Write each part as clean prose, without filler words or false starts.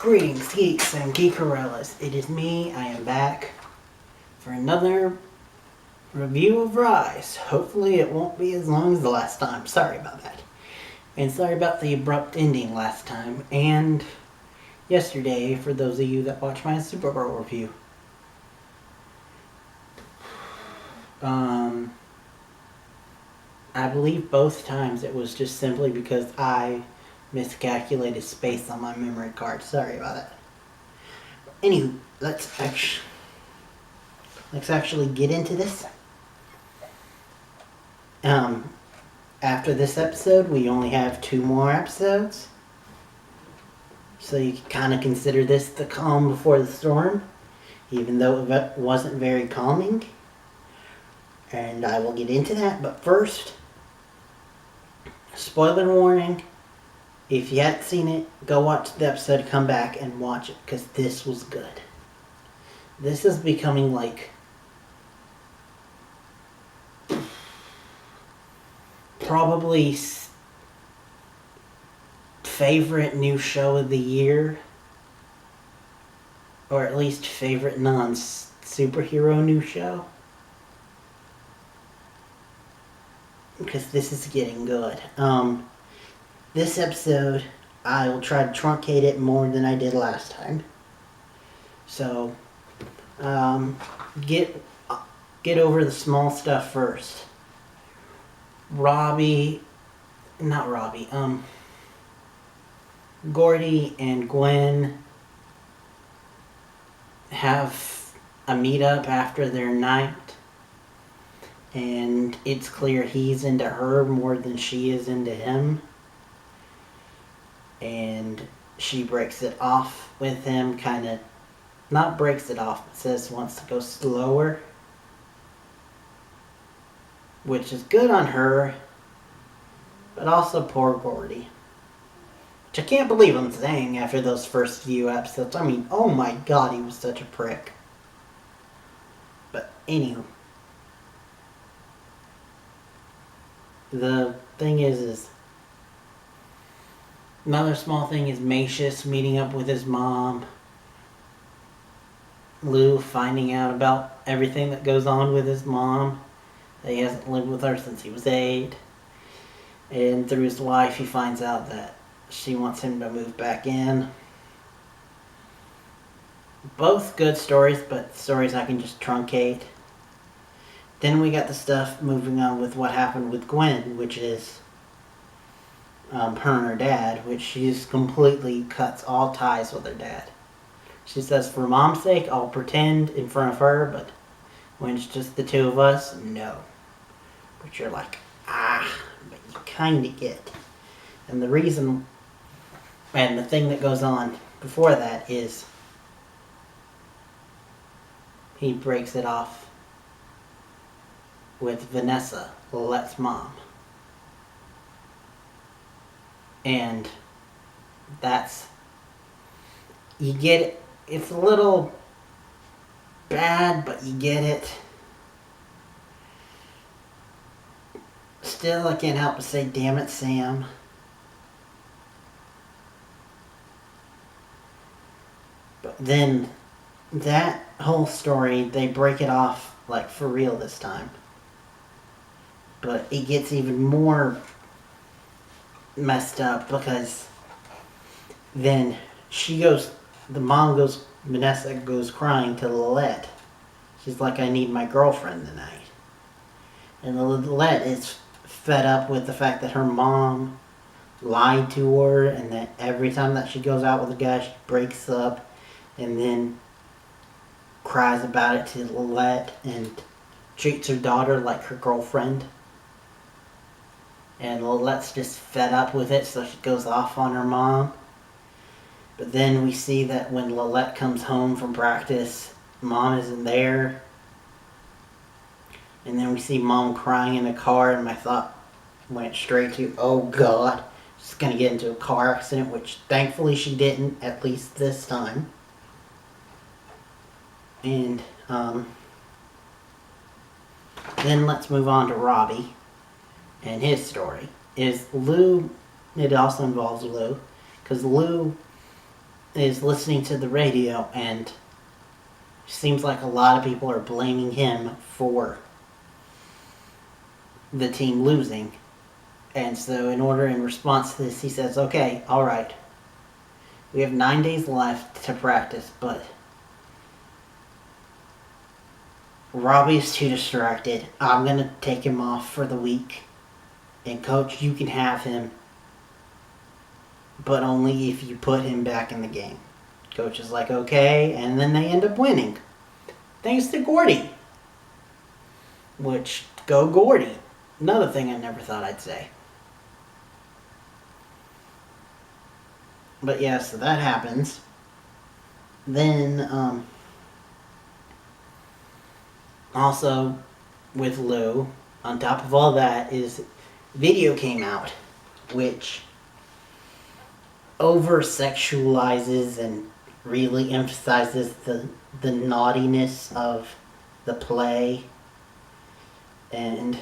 Greetings, geeks and geekerellas. It is me. I am back for another review of Rise. Hopefully it won't be as long as the last time. Sorry about that. And sorry about the abrupt ending last time. And yesterday, for those of you that watched my Supergirl review. I believe both times it was just simply because I miscalculated space on my memory card. Sorry about that. Anywho, let's actually get into this. After this episode, we only have 2 more episodes. So you can kind of consider this the calm before the storm, even though it wasn't very calming. And I will get into that, but first, spoiler warning. If you haven't seen it, go watch the episode, come back and watch it, because this was good. This is becoming like probably favorite new show of the year, or at least favorite non-superhero new show, because this is getting good. This episode, I will try to truncate it more than I did last time. So, get over the small stuff first. Gordy and Gwen have a meetup after their night, and it's clear he's into her more than she is into him. And she breaks it off with him, not breaks it off, but says wants to go slower. Which is good on her, but also poor Gordy. Which I can't believe I'm saying after those first few episodes. I mean, oh my god, he was such a prick. But anywho. The thing is another small thing is Macius meeting up with his mom. Lou finding out about everything that goes on with his mom. That he hasn't lived with her since he was 8. And through his wife, he finds out that she wants him to move back in. Both good stories, but stories I can just truncate. Then we got the stuff moving on with what happened with Gwen, which is her and her dad, which she's completely cuts all ties with her dad. She says, for mom's sake, I'll pretend in front of her, but when it's just the 2 of us, no. But you're like, but you kind of get. And the reason, and the thing that goes on before that is he breaks it off with Vanessa, Lilette's mom. And that's, you get it. It's a little bad, but you get it. Still, I can't help but say, damn it, Sam. But then, that whole story, they break it off, like, for real this time. But it gets even more messed up, because then Vanessa goes crying to Lilette. She's like, I need my girlfriend tonight. And Lilette is fed up with the fact that her mom lied to her, and that every time that she goes out with a guy, she breaks up and then cries about it to Lilette and treats her daughter like her girlfriend. And Lilette's just fed up with it, so she goes off on her mom. But then we see that when Lilette comes home from practice, mom isn't there. And then we see mom crying in a car, and my thought went straight to, oh god, she's going to get into a car accident, which thankfully she didn't, at least this time. And then let's move on to Robbie and his story. It also involves Lou, because Lou is listening to the radio, and it seems like a lot of people are blaming him for the team losing. And so in response to this, he says, okay, alright, we have 9 days left to practice, but Robbie's too distracted. I'm going to take him off for the week. And coach, you can have him, but only if you put him back in the game. Coach is like, okay, and then they end up winning. Thanks to Gordy. Which, go Gordy. Another thing I never thought I'd say. But yeah, so that happens. Then, also with Lou, on top of all that, is video came out, which over-sexualizes and really emphasizes the naughtiness of the play. And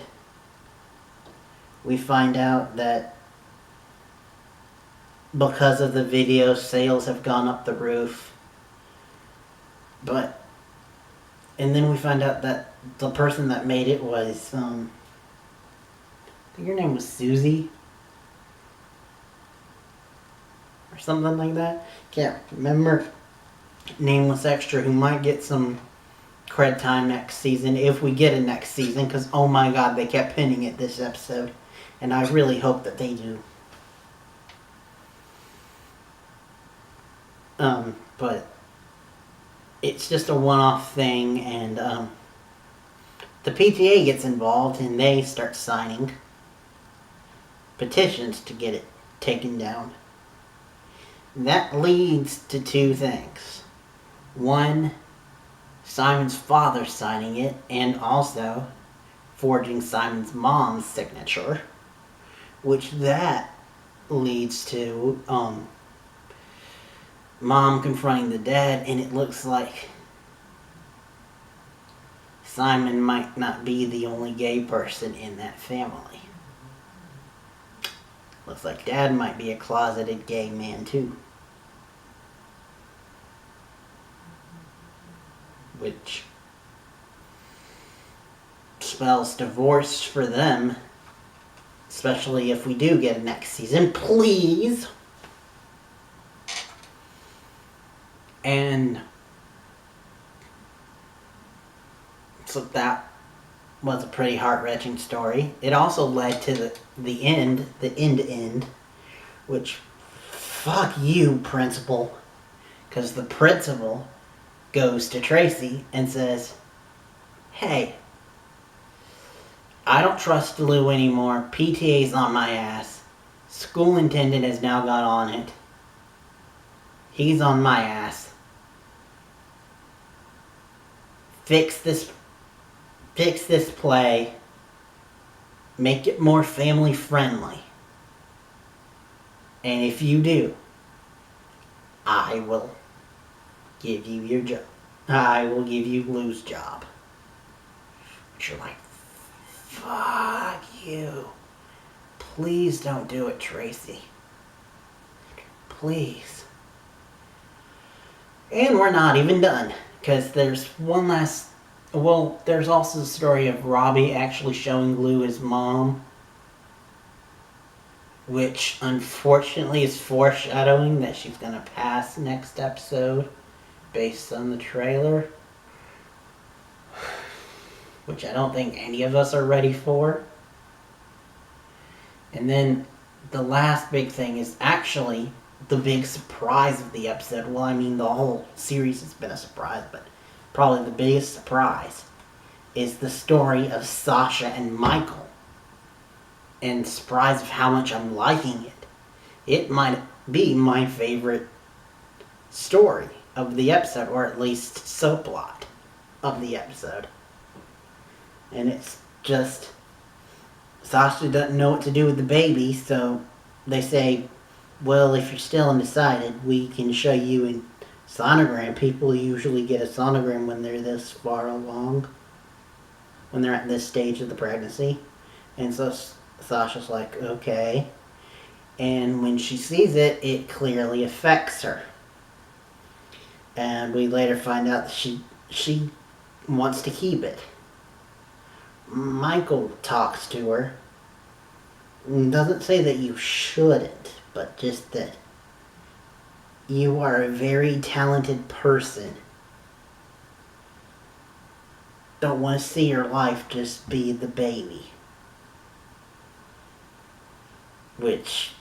we find out that because of the video, sales have gone up the roof. And then we find out that the person that made it was, I think her name was Susie. Or something like that. Can't remember. Nameless extra who might get some cred time next season, if we get a next season, because oh my god, they kept pinning it this episode. And I really hope that they do. But it's just a one-off thing, and the PTA gets involved and they start signing petitions to get it taken down. That leads to two things. One, Simon's father signing it, and also forging Simon's mom's signature, which that leads to Mom confronting the dad, and it looks like Simon might not be the only gay person in that family. Looks like Dad might be a closeted gay man too. Which spells divorce for them. Especially if we do get a next season. Please! And so that was a pretty heart-wrenching story. It also led to the end, which, fuck you, principal. Because the principal goes to Tracy and says, hey, I don't trust Lou anymore. PTA's on my ass. School intendant has now got on it. He's on my ass. Fix this play. Make it more family friendly. And if you do, I will give you your job. I will give you Lou's job. But you're like, fuck you. Please don't do it, Tracy. Please. And we're not even done. Because there's one last... Well, there's also the story of Robbie actually showing Lou his mom. Which, unfortunately, is foreshadowing that she's going to pass next episode. Based on the trailer. Which I don't think any of us are ready for. And then the last big thing is actually the big surprise of the episode. Well, I mean, the whole series has been a surprise, but probably the biggest surprise is the story of Sasha and Michael. And surprise of how much I'm liking it. It might be my favorite story of the episode, or at least subplot of the episode. And it's just, Sasha doesn't know what to do with the baby, so they say, well, if you're still undecided, we can show you in sonogram. People usually get a sonogram when they're this far along, when they're at this stage of the pregnancy. And so Sasha's like, okay. And when she sees it, it clearly affects her. And we later find out that she wants to keep it. Michael talks to her. Doesn't say that you shouldn't, but just that you are a very talented person. Don't want to see your life just be the baby. Which,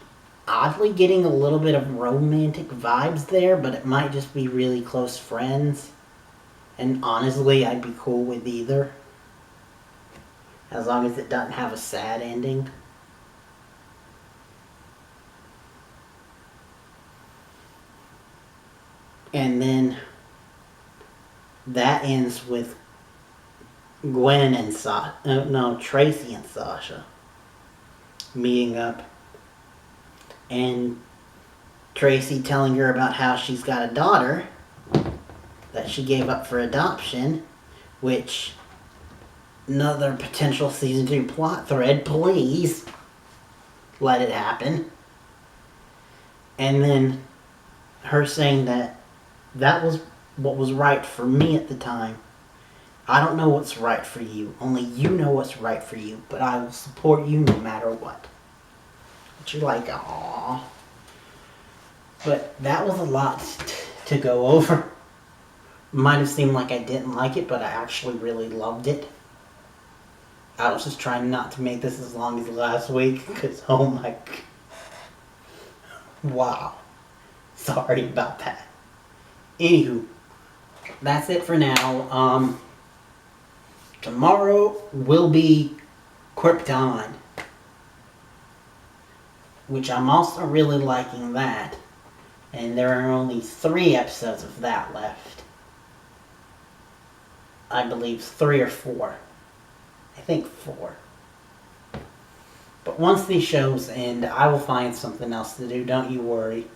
oddly getting a little bit of romantic vibes there, but it might just be really close friends. And honestly, I'd be cool with either. As long as it doesn't have a sad ending. And then that ends with Gwen and Tracy and Sasha meeting up. And Tracy telling her about how she's got a daughter that she gave up for adoption, which, another potential season 2 plot thread, please let it happen. And then her saying that was what was right for me at the time. I don't know what's right for you. Only you know what's right for you, but I will support you no matter what. But you're like, aww. But that was a lot to go over. Might have seemed like I didn't like it, but I actually really loved it. I was just trying not to make this as long as last week, because oh my... Wow. Sorry about that. Anywho, that's it for now. Tomorrow will be Krypton, which I'm also really liking that. And there are only 3 episodes of that left. I believe 3 or 4. I think 4. But once these shows end, I will find something else to do, don't you worry.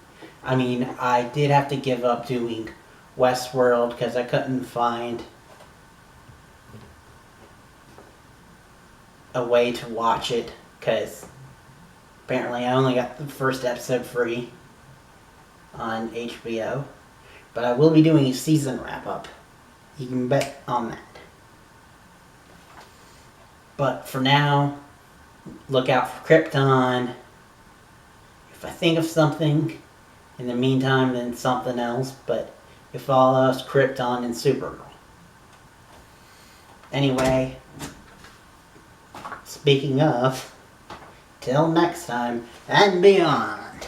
I mean, I did have to give up doing Westworld because I couldn't find a way to watch it, because apparently I only got the first episode free on HBO. But I will be doing a season wrap-up. You can bet on that. But for now, look out for Krypton. If I think of something in the meantime, then something else. But if all else, Krypton and Supergirl. Anyway, speaking of, till next time and beyond.